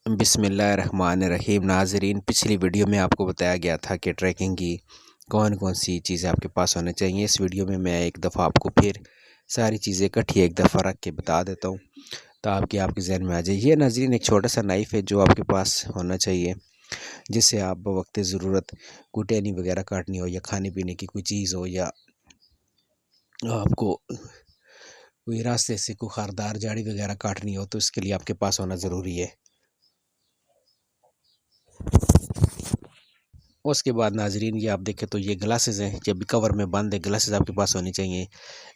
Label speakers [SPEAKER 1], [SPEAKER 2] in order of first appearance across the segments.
[SPEAKER 1] बिस्मिल्लाहिर्रहमानिर्रहीम। नाज़रीन, पिछली वीडियो में आपको बताया गया था कि ट्रैकिंग की कौन कौन सी चीज़ें आपके पास होनी चाहिए। इस वीडियो में मैं एक दफ़ा आपको फिर सारी चीज़ें इकट्ठी एक दफ़ा रख के बता देता हूँ ताकि आपके जहन में आ जाए। ये नाज़रीन एक छोटा सा नाइफ़ है जो आपके पास होना चाहिए, जिससे आप बवक्त ज़रूरत कोई टहनी वगैरह काटनी हो या खाने पीने की कोई चीज़ हो या आपको कोई रास्ते से कोई खारदार झाड़ी वगैरह काटनी हो, तो इसके लिए आपके पास होना ज़रूरी है। उसके बाद नाजरीन, ये आप देखें तो ये ग्लासेस हैं, जब भी कवर में बंद है ग्लासेस आपके पास होनी चाहिए।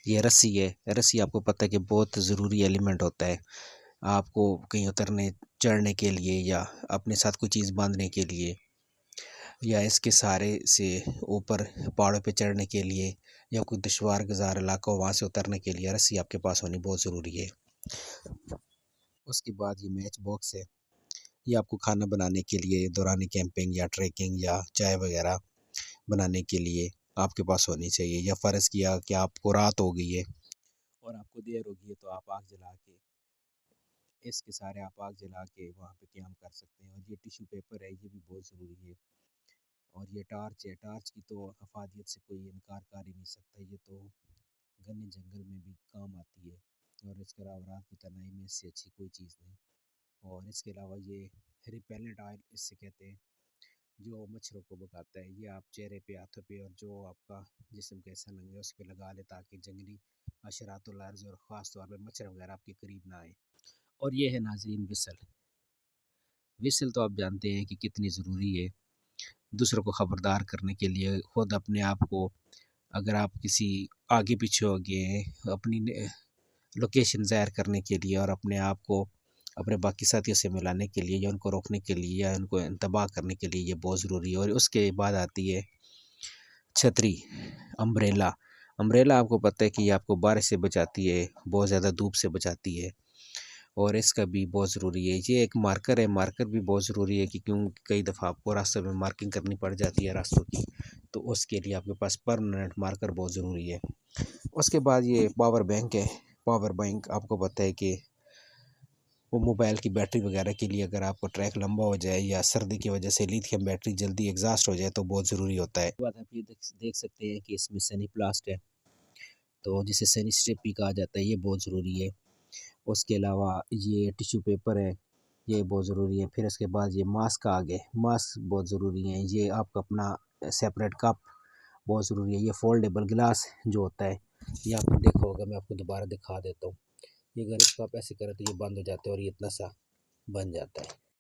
[SPEAKER 1] ये रस्सी है, रस्सी आपको पता है कि बहुत ज़रूरी एलिमेंट होता है आपको कहीं उतरने चढ़ने के लिए या अपने साथ कोई चीज़ बांधने के लिए या इसके सहारे से ऊपर पहाड़ों पे चढ़ने के लिए या कोई दुश्वार गुजार इलाका हो वहाँ से उतरने के लिए रस्सी आपके पास होनी बहुत ज़रूरी है। उसके बाद ये मैच बॉक्स है, ये आपको खाना बनाने के लिए दौरान कैंपिंग या ट्रैकिंग या चाय वगैरह बनाने के लिए आपके पास होनी चाहिए। या फ़र्ज़ किया कि आपको रात हो गई है और आपको देर हो गई है, तो आप आग जला के इसके सारे आप आग जला के वहाँ पे क़याम कर सकते हैं। और ये टिश्यू पेपर है, ये भी बहुत ज़रूरी है। और ये टार्च है, टार्च की तो अफादियत से कोई इनकार कर ही नहीं सकता, ये तो घने जंगल में भी काम आती है और इसके अलावा रात की तनाई में इससे अच्छी कोई चीज़ नहीं। और इसके अलावा ये रिपेलेंट ऑयल इससे कहते हैं, जो मच्छरों को भगाता है। ये आप चेहरे पे, हाथों पे और जो आपका जिस्म कैसा नंगा है उस पे लगा ले ताकि जंगली हशरात और लार्ज और ख़ास तौर पे मच्छर वगैरह आपके करीब ना आए। और ये है नाजरीन विसल। विसल तो आप जानते हैं कि कितनी ज़रूरी है दूसरों को ख़बरदार करने के लिए, खुद अपने आप को अगर आप किसी आगे पीछे हो गए हैं अपनी लोकेशन ज़ाहिर करने के लिए और अपने आप को अपने बाकी साथियों से मिलाने के लिए या उनको रोकने के लिए या उनको इंतबाह करने के लिए ये बहुत ज़रूरी है। और उसके बाद आती है छतरी, अम्ब्रेला। अम्ब्रेला आपको पता है कि ये आपको बारिश से बचाती है, बहुत ज़्यादा धूप से बचाती है और इसका भी बहुत ज़रूरी है। ये एक मार्कर है, मार्कर भी बहुत ज़रूरी है कि क्योंकि कई दफ़ा आपको रास्ते में मार्किंग करनी पड़ जाती है रास्तों की, तो उसके लिए आपके पास परमानेंट मार्कर बहुत ज़रूरी है। उसके बाद ये पावर बैंक है। पावर बैंक आपको पता है कि वो मोबाइल की बैटरी वगैरह के लिए, अगर आपको ट्रैक लंबा हो जाए या सर्दी की वजह से लिथियम बैटरी जल्दी एग्जॉस्ट हो जाए तो बहुत ज़रूरी होता है। बाद आप ये देख सकते हैं कि इसमें सनी प्लास्ट है, तो जिसे सनी स्ट्रिप भी कहा जाता है, ये बहुत ज़रूरी है। उसके अलावा ये टिश्यू पेपर है, ये बहुत ज़रूरी है। फिर उसके बाद ये मास्क आ गए, मास्क बहुत ज़रूरी है। ये आपका अपना सेपरेट कप बहुत ज़रूरी है। ये फोल्डेबल गिलास जो होता है, ये आपने देखा होगा, मैं आपको दोबारा दिखा देता हूँ। ये अगर इसको आप ऐसे करें तो ये बंद हो जाता है और ये इतना सा बन जाता है।